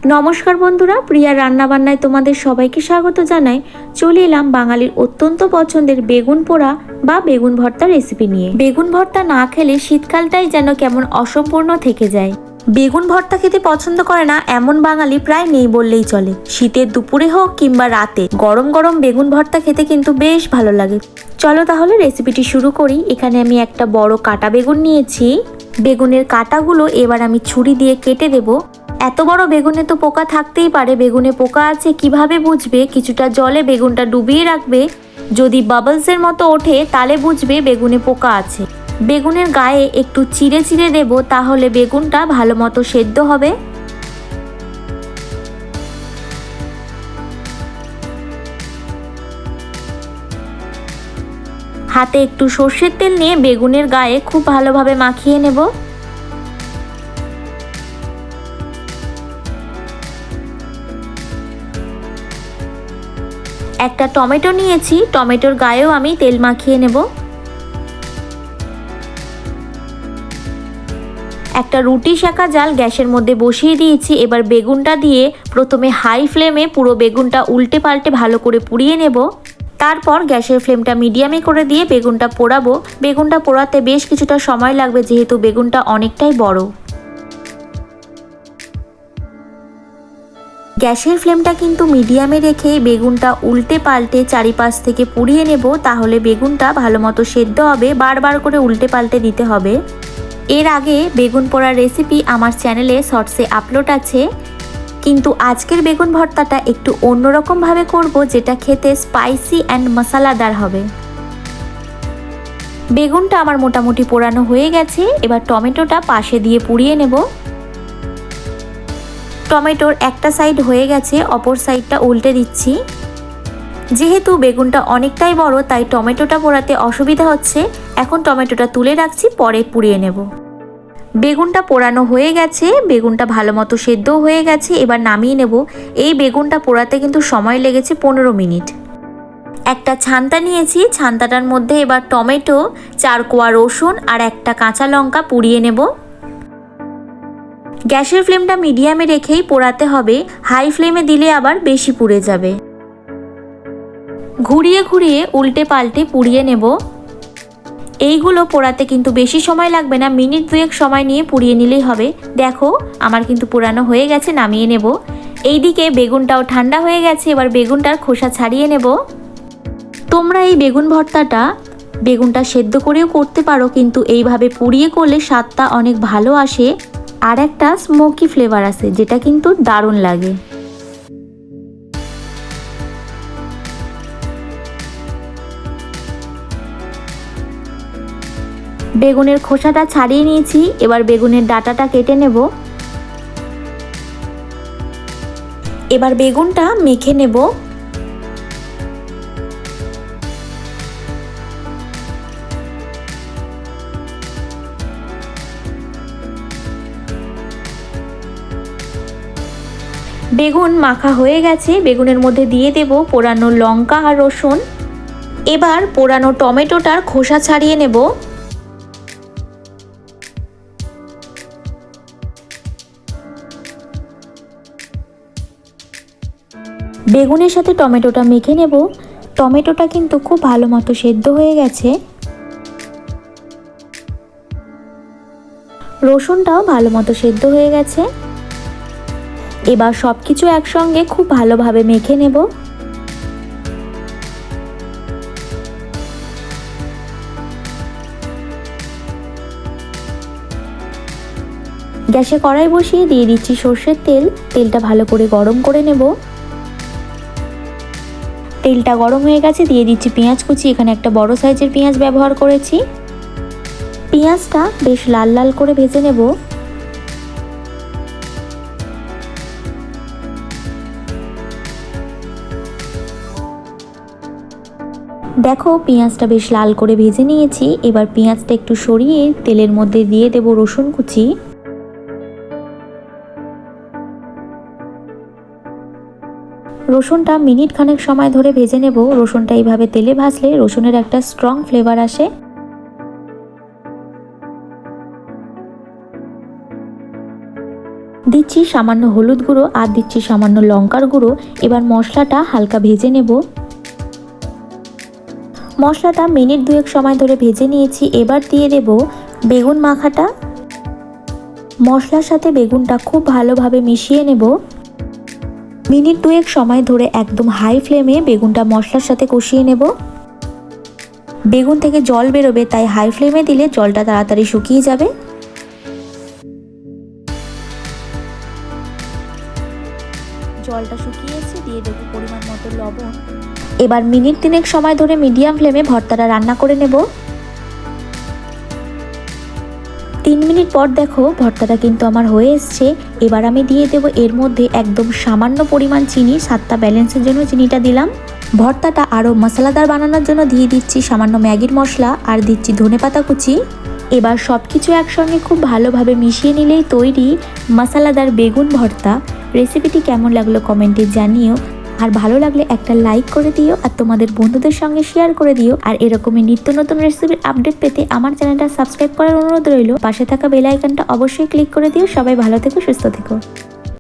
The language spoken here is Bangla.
নমস্কার বন্ধুরা, প্রিয়া রান্নাবান্নায় তোমাদের সবাইকে স্বাগত জানাই। চলে এলাম বাঙালির অত্যন্ত পছন্দের বেগুন পোড়া বা বেগুন ভর্তা রেসিপি নিয়ে। বেগুন ভর্তা না খেলে শীতকালটাই যেন কেমন অসম্পূর্ণ থেকে যায়। বেগুন ভর্তা খেতে পছন্দ করে না এমন বাঙালি প্রায় নেই বললেই চলে। শীতের দুপুরে হোক কিংবা রাতে গরম গরম বেগুন ভর্তা খেতে কিন্তু বেশ ভালো লাগে। চলো তাহলে রেসিপিটি শুরু করি। এখানে আমি একটা বড় কাটা বেগুন নিয়েছি। বেগুনের কাটাগুলো এবার আমি ছুরি দিয়ে কেটে দেবো। এত বড় বেগুনে তো পোকা থাকতেই পারে। বেগুনে পোকা আছে কিভাবে বুঝবে? কিছুটা জলে বেগুনটা ডুবিয়ে রাখবে। যদি বাবলসের মতো ওঠে তাহলে বুঝবে বেগুনে পোকা আছে। বেগুনের গায়ে একটু চিড়ে চিড়ে দেব, তাহলে বেগুনটা ভালো মতো সেদ্ধ হবে। হাতে একটু সর্ষের তেল নিয়ে বেগুনের গায়ে খুব ভালোভাবে মাখিয়ে নেব। একটা টমেটো নিয়েছি, টমেটোর গায়েও আমি তেল মাখিয়ে নেব। একটা রুটি সেঁকা জাল গ্যাসের মধ্যে বসিয়ে দিয়েছি। এবার বেগুনটা দিয়ে প্রথমে হাই ফ্লেমে পুরো বেগুনটা উল্টে পাল্টে ভালো করে পুড়িয়ে নেব। তারপর গ্যাসের ফ্লেমটা মিডিয়ামে করে দিয়ে বেগুনটা পোড়াবো। বেগুনটা পোড়াতে বেশ কিছুটা সময় লাগবে, যেহেতু বেগুনটা অনেকটাই বড়। গ্যাসের ফ্লেমটা কিন্তু মিডিয়ামে রেখে বেগুনটা উল্টে পাল্টে চারিপাশ থেকে পুড়িয়ে নেব, তাহলে বেগুনটা ভালো মতো সেদ্ধ হবে। বারবার করে উল্টে পাল্টে দিতে হবে। এর আগে বেগুন পোড়ার রেসিপি আমার চ্যানেলে শর্টসে আপলোড আছে, কিন্তু আজকের বেগুন ভর্তাটা একটু অন্যরকমভাবে করব, যেটা খেতে স্পাইসি অ্যান্ড মশলাদার হবে। বেগুনটা আমার মোটামুটি পোড়ানো হয়ে গেছে। এবার টমেটোটা পাশে দিয়ে পুড়িয়ে নেব। টমেটোর একটা সাইড হয়ে গেছে, অপর সাইডটা উল্টে দিচ্ছি। যেহেতু বেগুনটা অনেকটাই বড় তাই টমেটোটা পোড়াতে অসুবিধা হচ্ছে। এখন টমেটোটা তুলে রাখছি, পরে পুড়িয়ে নেব। বেগুনটা পোড়ানো হয়ে গেছে, বেগুনটা ভালো মতো সেদ্ধ হয়ে গেছে। এবার নামিয়ে নেব। এই বেগুনটা পোড়াতে কিন্তু সময় লেগেছে 15 মিনিট। একটা ছান্তা নিয়েছি, ছান্তাটার মধ্যে এবার টমেটো, 4 কোয়া রসুন আর একটা কাঁচা লঙ্কা পুড়িয়ে নেব। গ্যাসের ফ্লেমটা মিডিয়ামে রেখেই পোড়াতে হবে, হাই ফ্লেমে দিলে আবার বেশি পুড়ে যাবে। ঘুরিয়ে ঘুরিয়ে উল্টে পাল্টে পুড়িয়ে নেব। এইগুলো পোড়াতে কিন্তু বেশি সময় লাগবে না, মিনিট 2 সময় নিয়ে পুড়িয়ে নিলেই হবে। দেখো আমার কিন্তু পোড়ানো হয়ে গেছে, নামিয়ে নেব। এইদিকে বেগুনটাও ঠান্ডা হয়ে গেছে, এবার বেগুনটার খোসা ছাড়িয়ে নেব। তোমরা এই বেগুন ভর্তাটা বেগুনটা সেদ্ধ করেও করতে পারো, কিন্তু এইভাবে পুড়িয়ে করলে স্বাদটা অনেক ভালো আসে আর একটা স্মোকি ফ্লেভার আসে, যেটা কিন্তু দারুণ লাগে। বেগুনের খোসাটা ছাড়িয়ে নিয়েছি, এবার বেগুনের ডাঁটাটা কেটে নেব। এবার বেগুনটা মেখে নেব। বেগুন মাখা হয়ে গেছে, বেগুনের মধ্যে দিয়ে দেব পোড়ানো লঙ্কা আর রসুন। এবার পোড়ানো টমেটোটার খোসা ছাড়িয়ে নেব। বেগুনের সাথে টমেটোটা মেখে নেব। টমেটোটা কিন্তু খুব ভালো মতো সেদ্ধ হয়ে গেছে। রসুনটাও ভালো মতো সেদ্ধ হয়ে গেছে। এবার সবকিছু একসঙ্গে খুব ভালোভাবে মেখে নেব। গ্যাসে কড়াই বসিয়ে দিয়ে দিচ্ছি সর্ষের তেল। তেলটা ভালো করে গরম করে নেব। তেলটা গরম হয়ে গেছে, দিয়ে দিচ্ছি পেঁয়াজ কুচি। এখানে একটা বড় সাইজের পেঁয়াজ ব্যবহার করেছি। পেঁয়াজটা বেশ লাল লাল করে ভেজে নেব। দেখো পেঁয়াজটা বেশ লাল করে ভেজে নিয়েছি। এবার পেঁয়াজটা একটু সরিয়ে তেলের মধ্যে দিয়ে দেব রসুন কুচি। রসুনটা মিনিট খানেক সময় ধরে ভেজে নেব। রসুনটা এইভাবে তেলে ভাজলে রসুনের একটা স্ট্রং ফ্লেভার আসে। দিচ্ছি দিচ্ছি সামান্য হলুদ গুঁড়ো আর দিচ্ছি সামান্য লঙ্কার গুঁড়ো। এবার মশলাটা হালকা ভেজে নেব। মশলাটা মিনিট 2 সময় ধরে ভেজে নিয়েছি। এবার দিয়ে দেব বেগুন মাখাটা। মশলার সাথে বেগুনটা খুব ভালোভাবে মিশিয়ে নেব। মিনিট 2 সময় ধরে একদম হাই ফ্লেমে বেগুনটা মশলার সাথে কষিয়ে নেব। বেগুন থেকে জল বেরোবে, তাই হাই ফ্লেমে দিলে জলটা তাড়াতাড়ি শুকিয়ে যাবে। জলটা শুকিয়ে এসে দিয়ে দেবো পরিমাণ মতো লবণ। এবার মিনিট 3 সময় ধরে মিডিয়াম ফ্লেমে ভর্তাটা রান্না করে নেব। 3 মিনিট পর দেখো ভর্তাটা কিন্তু আমার হয়ে এসছে। এবার আমি দিয়ে দেব এর মধ্যে একদম সামান্য পরিমাণ চিনি, স্বাদটা ব্যালেন্সের জন্য চিনিটা দিলাম। ভর্তাটা আরও মশলাদার বানানোর জন্য দিয়ে দিচ্ছি সামান্য ম্যাগির মশলা আর দিচ্ছি ধনেপাতা কুচি। এবার সব কিছু একসঙ্গে খুব ভালোভাবে মিশিয়ে নিলেই তৈরি মশলাদার বেগুন ভর্তা। রেসিপিটি কেমন লাগলো কমেন্টে জানিও, আর ভালো লাগলে একটা লাইক করে দিও আর তোমাদের বন্ধুদের সঙ্গে শেয়ার করে দিও। আর এরকমই নিত্য নতুন রেসিপির আপডেট পেতে আমার চ্যানেলটা সাবস্ক্রাইব করার অনুরোধ রইল। পাশে থাকা বেল আইকনটা অবশ্যই ক্লিক করে দিও। সবাই ভালো থেকো, সুস্থ থেকো।